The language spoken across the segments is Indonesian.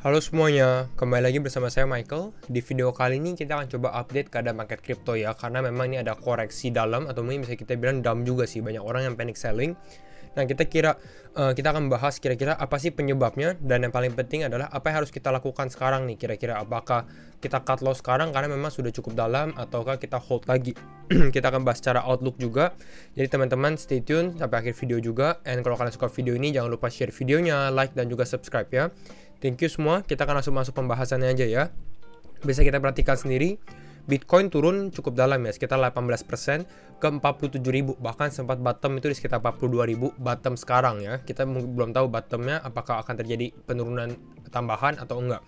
Halo semuanya, kembali lagi bersama saya Michael. Di video kali ini kita akan coba update keadaan market crypto ya, karena memang ini ada koreksi dalam atau mungkin bisa kita bilang dump juga sih, banyak orang yang panic selling. Nah kita akan bahas kira-kira apa sih penyebabnya, dan yang paling penting adalah apa yang harus kita lakukan sekarang nih, kira-kira apakah kita cut loss sekarang karena memang sudah cukup dalam ataukah kita hold lagi. Kita akan bahas secara outlook juga. Jadi teman-teman stay tune sampai akhir video juga, and kalau kalian suka video ini jangan lupa share videonya, like dan juga subscribe ya. Thank you semua, kita akan langsung masuk pembahasannya aja ya. Bisa kita perhatikan sendiri, Bitcoin turun cukup dalam ya, sekitar 18% ke 47.000, bahkan sempat bottom itu di sekitar 42.000 bottom sekarang ya. Kita belum tahu bottomnya apakah akan terjadi penurunan tambahan atau enggak.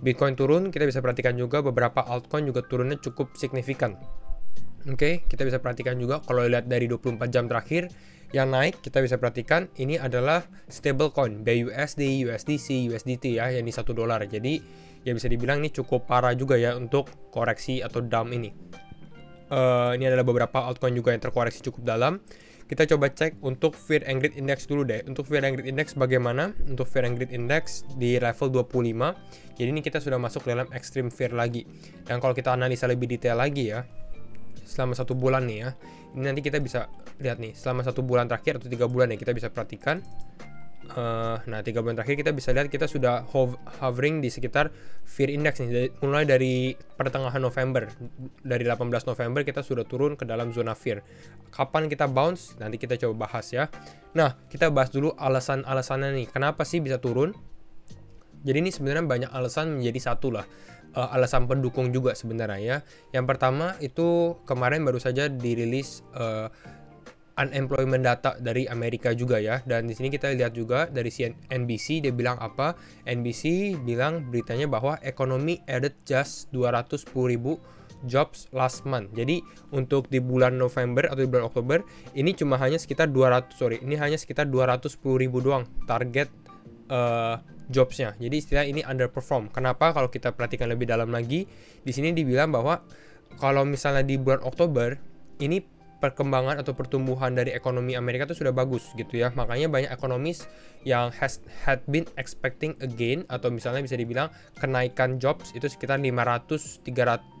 Bitcoin turun, kita bisa perhatikan juga beberapa altcoin juga turunnya cukup signifikan. Oke, kita bisa perhatikan juga kalau lihat dari 24 jam terakhir yang naik, kita bisa perhatikan ini adalah stablecoin BUSD, USDC, USDT ya, yang di $1. Jadi ya bisa dibilang ini cukup parah juga ya untuk koreksi atau dump ini. Ini adalah beberapa altcoin juga yang terkoreksi cukup dalam. Kita coba cek untuk Fear and Greed Index dulu deh. Untuk Fear and Greed Index bagaimana? Untuk Fear and Greed Index di level 25. Jadi ini kita sudah masuk dalam extreme fear lagi. Dan kalau kita analisa lebih detail lagi ya, selama 1 bulan nih ya, ini nanti kita bisa lihat nih selama 1 bulan terakhir atau 3 bulan ya, kita bisa perhatikan. Nah 3 bulan terakhir kita bisa lihat kita sudah hovering di sekitar fear index nih, mulai dari pertengahan November, dari 18 November kita sudah turun ke dalam zona fear. Kapan kita bounce, nanti kita coba bahas ya. Nah kita bahas dulu alasan-alasannya nih, kenapa sih bisa turun. Jadi ini sebenarnya banyak alasan menjadi satu lah, alasan pendukung juga sebenarnya ya. Yang pertama itu kemarin baru saja dirilis unemployment data dari Amerika juga ya, dan di sini kita lihat juga dari NBC dia bilang apa. NBC bilang beritanya bahwa ekonomi added just 210.000 jobs last month. Jadi untuk di bulan November atau di bulan Oktober ini hanya sekitar 210.000 doang target jobsnya. Jadi istilah ini underperform. Kenapa? Kalau kita perhatikan lebih dalam lagi, di sini dibilang bahwa kalau misalnya di bulan Oktober ini perkembangan atau pertumbuhan dari ekonomi Amerika itu sudah bagus gitu ya. Makanya banyak ekonomis yang had been expecting a gain, atau misalnya bisa dibilang kenaikan jobs itu sekitar 535.000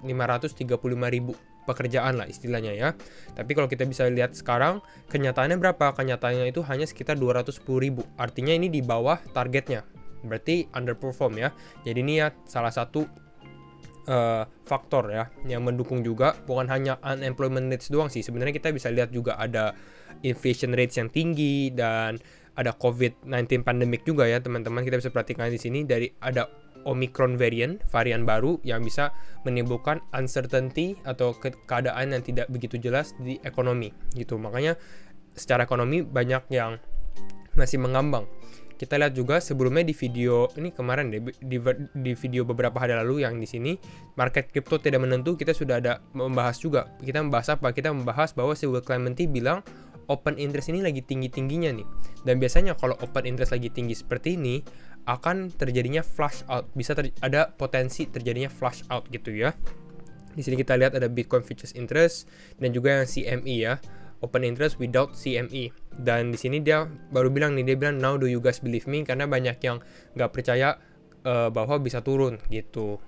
pekerjaan lah istilahnya ya. Tapi kalau kita bisa lihat sekarang, kenyataannya berapa? Kenyataannya itu hanya sekitar 210.000. Artinya ini di bawah targetnya. Berarti underperform ya. Jadi ini ya salah satu faktor ya yang mendukung juga. Bukan hanya unemployment rates doang sih, sebenarnya kita bisa lihat juga ada inflation rates yang tinggi dan ada COVID-19 pandemic juga ya teman-teman. Kita bisa perhatikan di sini dari ada Omicron varian baru yang bisa menimbulkan uncertainty atau keadaan yang tidak begitu jelas di ekonomi gitu. Makanya secara ekonomi banyak yang masih mengambang. Kita lihat juga sebelumnya di video ini kemarin deh, di video beberapa hari lalu yang di sini market crypto tidak menentu, kita sudah ada membahas juga. Kita membahas apa? Kita membahas bahwa si Will Clemente bilang open interest ini lagi tinggi-tingginya nih. Dan biasanya kalau open interest lagi tinggi seperti ini akan terjadinya flush out. Bisa ada potensi terjadinya flush out gitu ya. Di sini kita lihat ada Bitcoin Futures Interest dan juga yang CME ya. Open interest without CME. Dan di sini dia baru bilang nih, dia bilang now do you guys believe me, karena banyak yang nggak percaya bahwa bisa turun gitu.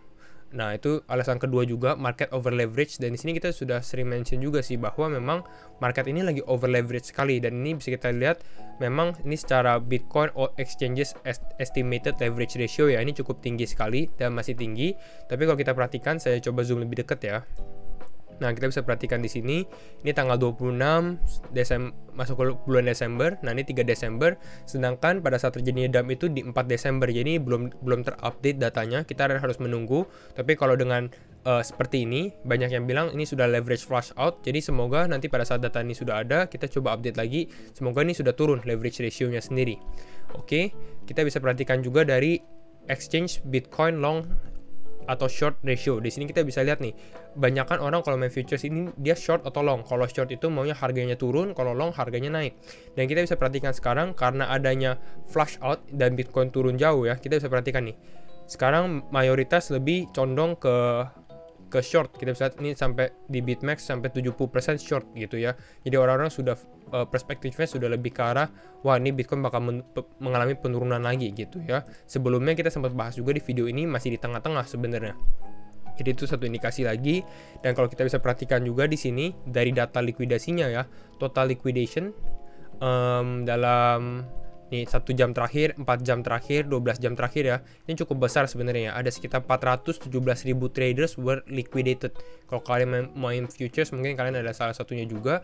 Nah itu alasan kedua juga, market over leverage. Dan di sini kita sudah sering mention juga sih bahwa memang market ini lagi over leverage sekali, dan ini bisa kita lihat memang ini secara Bitcoin exchanges estimated leverage ratio ya, ini cukup tinggi sekali dan masih tinggi. Tapi kalau kita perhatikan, saya coba zoom lebih dekat ya. Nah, kita bisa perhatikan di sini, ini tanggal 26 Desember, masuk ke bulan Desember. Nah, ini 3 Desember, sedangkan pada saat terjadinya dump itu di 4 Desember. Jadi belum terupdate datanya, kita harus menunggu. Tapi kalau dengan seperti ini, banyak yang bilang ini sudah leverage flush out. Jadi semoga nanti pada saat data ini sudah ada, kita coba update lagi. Semoga ini sudah turun leverage ratio-nya sendiri. Oke, kita bisa perhatikan juga dari exchange Bitcoin long atau short ratio. Di sini kita bisa lihat nih, banyakkan orang kalau main futures ini dia short atau long. Kalau short itu maunya harganya turun, kalau long harganya naik. Dan kita bisa perhatikan sekarang karena adanya flush out dan Bitcoin turun jauh ya, kita bisa perhatikan nih. Sekarang mayoritas lebih condong ke ke short. Kita bisa lihat ini sampai di BitMEX sampai 70% short gitu ya. Jadi orang-orang sudah perspektifnya sudah lebih ke arah wah ini Bitcoin bakal mengalami penurunan lagi gitu ya. Sebelumnya kita sempat bahas juga di video ini masih di tengah-tengah sebenarnya. Jadi itu satu indikasi lagi. Dan kalau kita bisa perhatikan juga di sini dari data likuidasinya ya, total liquidation dalam nih 1 jam terakhir, 4 jam terakhir, 12 jam terakhir ya. Ini cukup besar sebenarnya ya. Ada sekitar 417.000 traders were liquidated. Kalau kalian main futures mungkin kalian ada salah satunya juga.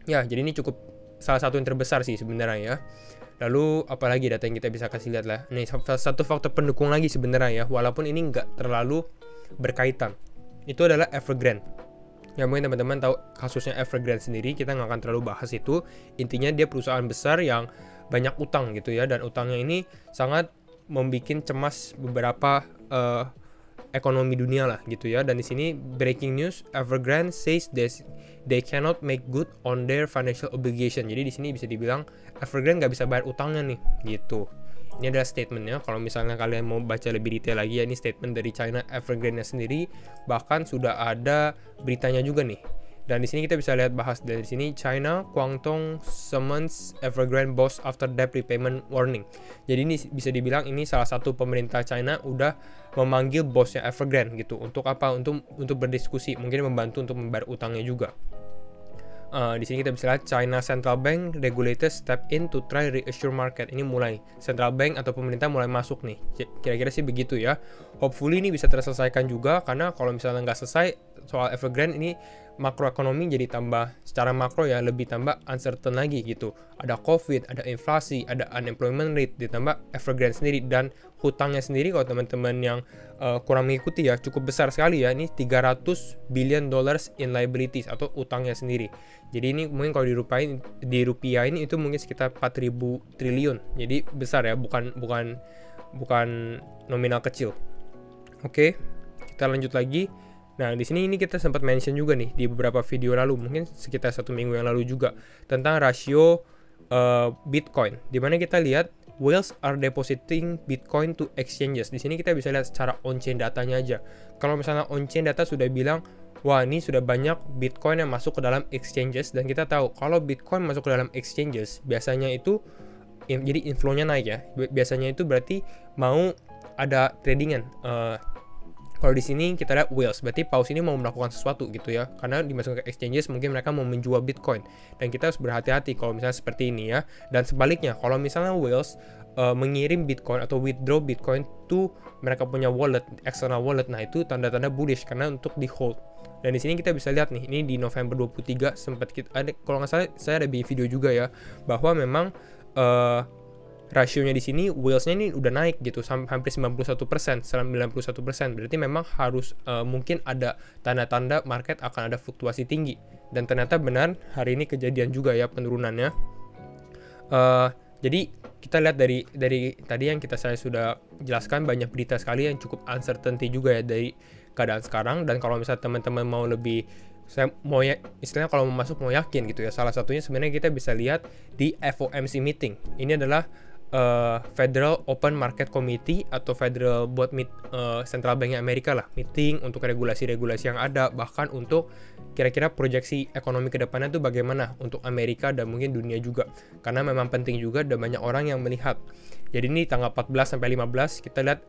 Ya, jadi ini cukup salah satu yang terbesar sih sebenarnya ya. Lalu apalagi data yang kita bisa kasih lihat lah. Nih satu faktor pendukung lagi sebenarnya ya, walaupun ini nggak terlalu berkaitan. Itu adalah Evergrande. Ya mungkin teman-teman tahu kasusnya Evergrande sendiri, kita nggak akan terlalu bahas itu. Intinya dia perusahaan besar yang banyak utang gitu ya, dan utangnya ini sangat membuat cemas beberapa ekonomi dunia lah gitu ya. Dan di sini breaking news, Evergrande says they cannot make good on their financial obligation. Jadi di sini bisa dibilang Evergrande nggak bisa bayar utangnya nih gitu. Ini adalah statementnya. Kalau misalnya kalian mau baca lebih detail lagi ya, ini statement dari China Evergrande sendiri. Bahkan sudah ada beritanya juga nih. Dan di sini kita bisa lihat bahas dari sini, China Guangdong summons Evergrande boss after debt repayment warning. Jadi ini bisa dibilang ini salah satu pemerintah China udah memanggil bosnya Evergrande gitu. Untuk apa? Untuk berdiskusi, mungkin membantu untuk membayar utangnya juga. Di sini kita bisa lihat China Central Bank regulators step in to try reassure market. Ini mulai central bank atau pemerintah mulai masuk nih. Kira-kira sih begitu ya. Hopefully ini bisa terselesaikan juga, karena kalau misalnya nggak selesai soal Evergrande ini, makroekonomi jadi tambah secara makro ya lebih tambah uncertain lagi gitu. Ada COVID, ada inflasi, ada unemployment rate, ditambah Evergrande sendiri dan hutangnya sendiri kalau teman-teman yang kurang mengikuti ya cukup besar sekali ya. Ini 300 billion dollars in liabilities atau utangnya sendiri. Jadi ini mungkin kalau dirupiahin itu mungkin sekitar 4.000 triliun. Jadi besar ya, bukan nominal kecil. Oke, kita lanjut lagi. Nah, di sini ini kita sempat mention juga nih di beberapa video lalu, mungkin sekitar 1 minggu yang lalu juga, tentang rasio Bitcoin, di mana kita lihat whales are depositing Bitcoin to exchanges. Di sini kita bisa lihat secara on-chain datanya aja. Kalau misalnya on-chain data sudah bilang, wah ini sudah banyak Bitcoin yang masuk ke dalam exchanges, dan kita tahu kalau Bitcoin masuk ke dalam exchanges, biasanya itu jadi inflow-nya naik ya. Biasanya itu berarti mau ada tradingan. Kalau di sini kita lihat whales, berarti paus ini mau melakukan sesuatu gitu ya. Karena dimasukkan ke exchanges mungkin mereka mau menjual Bitcoin. Dan kita harus berhati-hati kalau misalnya seperti ini ya. Dan sebaliknya, kalau misalnya whales mengirim Bitcoin atau withdraw Bitcoin to mereka punya wallet, external wallet, nah itu tanda-tanda bullish karena untuk di hold. Dan di sini kita bisa lihat nih, ini di November 23 sempat kita ada, kalau nggak salah saya ada video juga ya, bahwa memang rasionya di sini whales-nya ini udah naik gitu sampai hampir 91%. Berarti memang harus mungkin ada tanda-tanda market akan ada fluktuasi tinggi, dan ternyata benar hari ini kejadian juga ya penurunannya. Jadi kita lihat dari tadi yang saya sudah jelaskan, banyak berita sekali yang cukup uncertainty juga ya dari keadaan sekarang. Dan kalau misalnya teman-teman mau lebih, saya mau ya istilahnya kalau mau masuk mau yakin gitu ya, salah satunya sebenarnya kita bisa lihat di FOMC meeting. Ini adalah Federal Open Market Committee atau Federal Board Central Banknya Amerika lah, meeting untuk regulasi-regulasi yang ada, bahkan untuk kira-kira proyeksi ekonomi ke depannya itu bagaimana untuk Amerika dan mungkin dunia juga, karena memang penting juga, ada banyak orang yang melihat. Jadi ini tanggal 14 sampai 15 kita lihat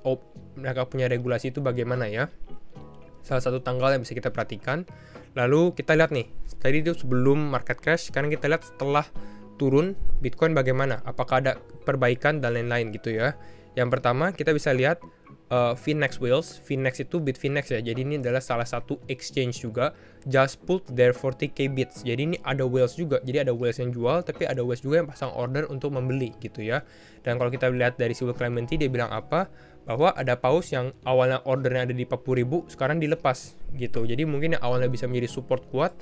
mereka punya regulasi itu bagaimana ya, salah satu tanggal yang bisa kita perhatikan. Lalu kita lihat nih, tadi itu sebelum market crash, sekarang kita lihat setelah turun Bitcoin bagaimana, apakah ada perbaikan dan lain-lain gitu ya. Yang pertama kita bisa lihat Finex Whales. Finex itu Bitfinex ya, jadi ini adalah salah satu exchange juga, just put their 40k bits. Jadi ini ada whales juga, jadi ada whales yang jual, tapi ada whales juga yang pasang order untuk membeli gitu ya. Dan kalau kita lihat dari Will Clementi, dia bilang apa, bahwa ada paus yang awalnya ordernya ada di 40.000 sekarang dilepas gitu. Jadi mungkin yang awalnya bisa menjadi support kuat,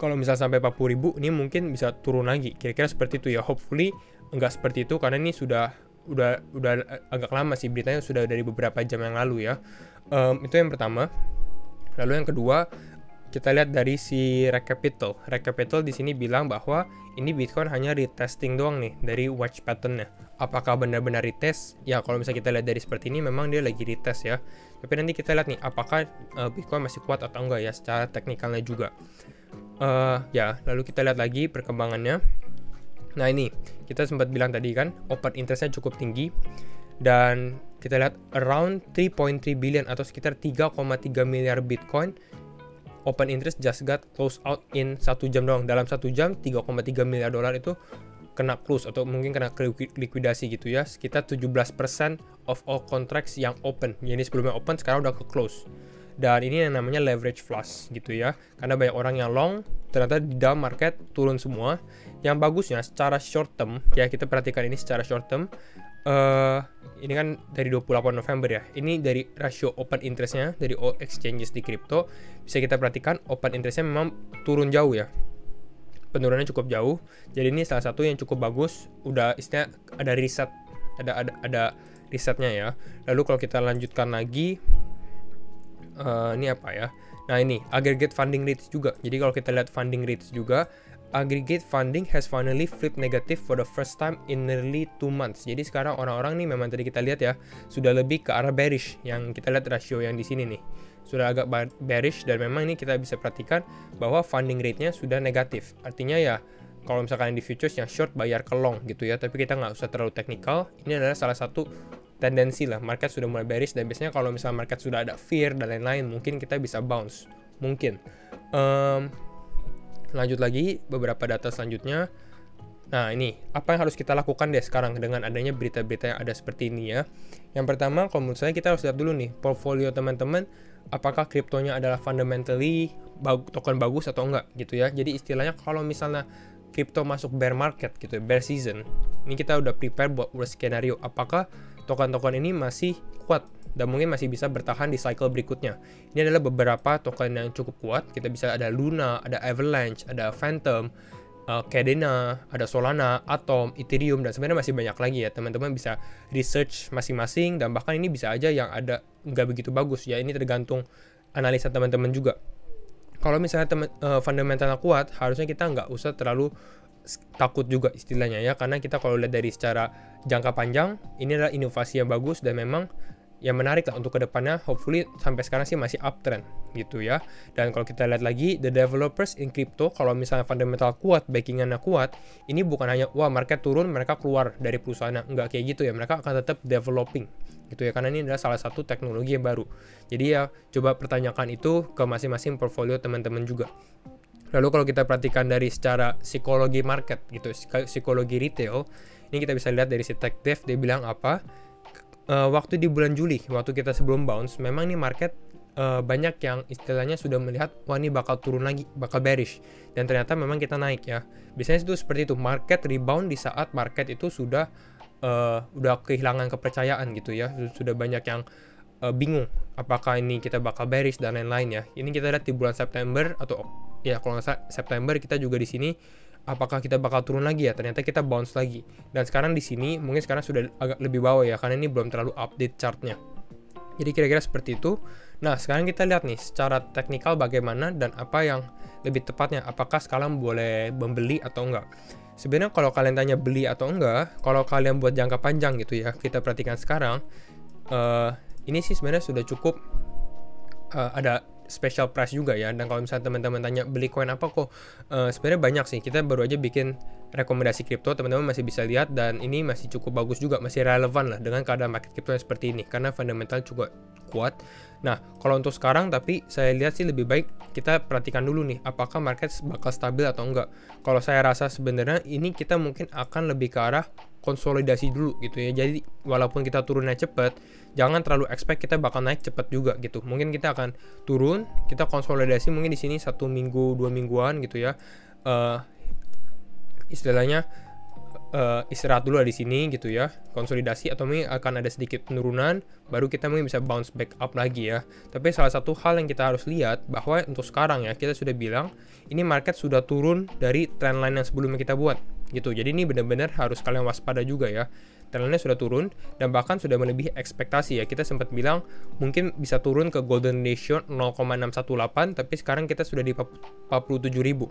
kalau misalnya sampai 40.000 ini mungkin bisa turun lagi, kira-kira seperti itu ya. Hopefully enggak seperti itu, karena ini sudah agak lama sih beritanya, sudah dari beberapa jam yang lalu ya. Itu yang pertama. Lalu yang kedua, kita lihat dari si Recapital. Recapital di sini bilang bahwa ini Bitcoin hanya retesting doang nih dari watch pattern-nya. Apakah benar-benar retest? Ya, kalau misalnya kita lihat dari seperti ini, memang dia lagi retest ya. Tapi nanti kita lihat nih, apakah Bitcoin masih kuat atau enggak ya, secara teknikalnya juga. Ya, lalu kita lihat lagi perkembangannya. Nah ini, kita sempat bilang tadi kan, open interest-nya cukup tinggi. Dan kita lihat around 3.3 billion atau sekitar 3,3 miliar Bitcoin open interest just got close out in 1 jam doang. Dalam 1 jam 3,3 miliar dolar itu kena close atau mungkin kena likuidasi gitu ya. Sekitar 17% of all contracts yang open. Jadi sebelumnya open sekarang udah ke close. Dan ini yang namanya leverage flush gitu ya. Karena banyak orang yang long, ternyata di dalam market turun semua. Yang bagusnya secara short term, ya kita perhatikan ini secara short term. Ini kan dari 28 November ya. Ini dari rasio open interest-nya dari all exchanges di crypto. Bisa kita perhatikan open interest-nya memang turun jauh ya. Penurunannya cukup jauh. Jadi ini salah satu yang cukup bagus. Udah istilahnya ada riset, ada risetnya ya. Lalu kalau kita lanjutkan lagi, ini apa ya? Nah ini aggregate funding rates juga. Jadi kalau kita lihat funding rates juga, aggregate funding has finally flipped negative for the first time in nearly 2 months. Jadi sekarang orang-orang nih memang tadi kita lihat ya, sudah lebih ke arah bearish. Yang kita lihat rasio yang di sini nih, sudah agak bearish dan memang ini kita bisa perhatikan bahwa funding rate-nya sudah negatif. Artinya ya, kalau misalkan di futures yang short bayar ke long gitu ya, tapi kita nggak usah terlalu teknikal. Ini adalah salah satu tendensi lah, market sudah mulai bearish dan biasanya kalau misalnya market sudah ada fear dan lain-lain, mungkin kita bisa bounce. Mungkin. Lanjut lagi beberapa data selanjutnya. Nah ini, apa yang harus kita lakukan deh sekarang dengan adanya berita-berita yang ada seperti ini ya. Yang pertama, kalau menurut saya kita harus lihat dulu nih, portfolio teman-teman, apakah kriptonya adalah fundamentally token bagus atau enggak gitu ya. Jadi istilahnya kalau misalnya kripto masuk bear market gitu, bear season, ini kita udah prepare buat worst scenario. Apakah token-token ini masih kuat dan mungkin masih bisa bertahan di cycle berikutnya. Ini adalah beberapa token yang cukup kuat. Kita bisa ada Luna, ada Avalanche, ada Phantom, Kadena, ada Solana, Atom, Ethereum, dan sebenarnya masih banyak lagi ya. Teman-teman bisa research masing-masing dan bahkan ini bisa aja yang ada nggak begitu bagus ya. Ini tergantung analisa teman-teman juga. Kalau misalnya fundamentalnya kuat, harusnya kita nggak usah terlalu takut juga istilahnya ya, karena kita kalau lihat dari secara jangka panjang, ini adalah inovasi yang bagus dan memang yang menarik lah untuk kedepannya. Hopefully sampai sekarang sih masih uptrend gitu ya. Dan kalau kita lihat lagi, the developers in crypto, kalau misalnya fundamental kuat, backingannya kuat, ini bukan hanya wah market turun mereka keluar dari perusahaannya, nggak kayak gitu ya. Mereka akan tetap developing gitu ya, karena ini adalah salah satu teknologi yang baru. Jadi ya coba pertanyakan itu ke masing-masing portfolio teman-teman juga. Lalu kalau kita perhatikan dari secara psikologi market gitu, psikologi retail, ini kita bisa lihat dari si TechDev, dia bilang apa? Waktu di bulan Juli, waktu kita sebelum bounce, memang nih market banyak yang istilahnya sudah melihat wah ini bakal turun lagi, bakal bearish, dan ternyata memang kita naik ya. Biasanya itu seperti itu, market rebound di saat market itu sudah kehilangan kepercayaan gitu ya, sudah banyak yang bingung apakah ini kita bakal bearish dan lain-lain ya. Ini kita lihat di bulan September atau ya kalau nggak salah September kita juga di sini. Apakah kita bakal turun lagi ya? Ternyata kita bounce lagi. Dan sekarang di sini mungkin sekarang sudah agak lebih bawah ya, karena ini belum terlalu update chartnya. Jadi kira-kira seperti itu. Nah sekarang kita lihat nih secara teknikal bagaimana dan apa yang lebih tepatnya. Apakah sekarang boleh membeli atau enggak? Sebenarnya kalau kalian tanya beli atau enggak, kalau kalian buat jangka panjang gitu ya, kita perhatikan sekarang. Ini sih sebenarnya sudah cukup ada special price juga ya. Dan kalau misalnya teman-teman tanya beli koin apa kok, sebenarnya banyak sih. Kita baru aja bikin rekomendasi kripto, teman-teman masih bisa lihat, dan ini masih cukup bagus juga, masih relevan lah dengan keadaan market kripto yang seperti ini karena fundamental juga kuat. Nah kalau untuk sekarang, tapi saya lihat sih lebih baik kita perhatikan dulu nih apakah market bakal stabil atau enggak. Kalau saya rasa sebenarnya ini kita mungkin akan lebih ke arah konsolidasi dulu gitu ya. Jadi walaupun kita turunnya cepat, jangan terlalu expect kita bakal naik cepat juga gitu. Mungkin kita akan turun, kita konsolidasi mungkin di sini 1 minggu 2 mingguan gitu ya. Istilahnya istirahat dulu di sini gitu ya, konsolidasi, atau mungkin akan ada sedikit penurunan, baru kita mungkin bisa bounce back up lagi ya. Tapi salah satu hal yang kita harus lihat bahwa untuk sekarang ya, kita sudah bilang ini market sudah turun dari trendline yang sebelumnya kita buat. gitu. Jadi ini benar-benar harus kalian waspada juga ya. Trendnya sudah turun dan bahkan sudah melebihi ekspektasi ya. Kita sempat bilang mungkin bisa turun ke golden ratio 0,618, tapi sekarang kita sudah di 47.000.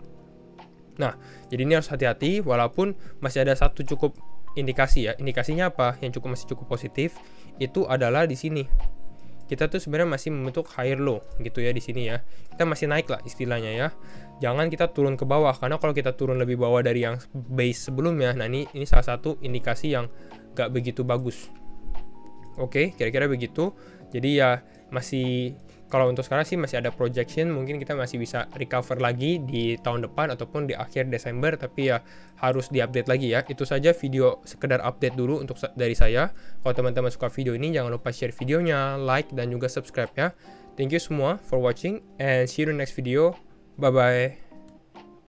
Nah, jadi ini harus hati-hati walaupun masih ada satu cukup indikasi ya. Indikasinya apa? Yang masih cukup positif itu adalah di sini. Kita tuh sebenarnya masih membentuk higher low gitu ya di sini ya. Kita masih naik lah istilahnya ya. Jangan kita turun ke bawah, karena kalau kita turun lebih bawah dari yang base sebelumnya, nah ini salah satu indikasi yang gak begitu bagus. Oke, kira-kira begitu. Jadi ya masih, kalau untuk sekarang sih masih ada projection, mungkin kita masih bisa recover lagi di tahun depan ataupun di akhir Desember, tapi ya harus diupdate lagi ya. Itu saja video sekedar update dulu untuk dari saya. Kalau teman-teman suka video ini, jangan lupa share videonya, like, dan juga subscribe ya. Thank you semua for watching and see you in the next video. Bye-bye.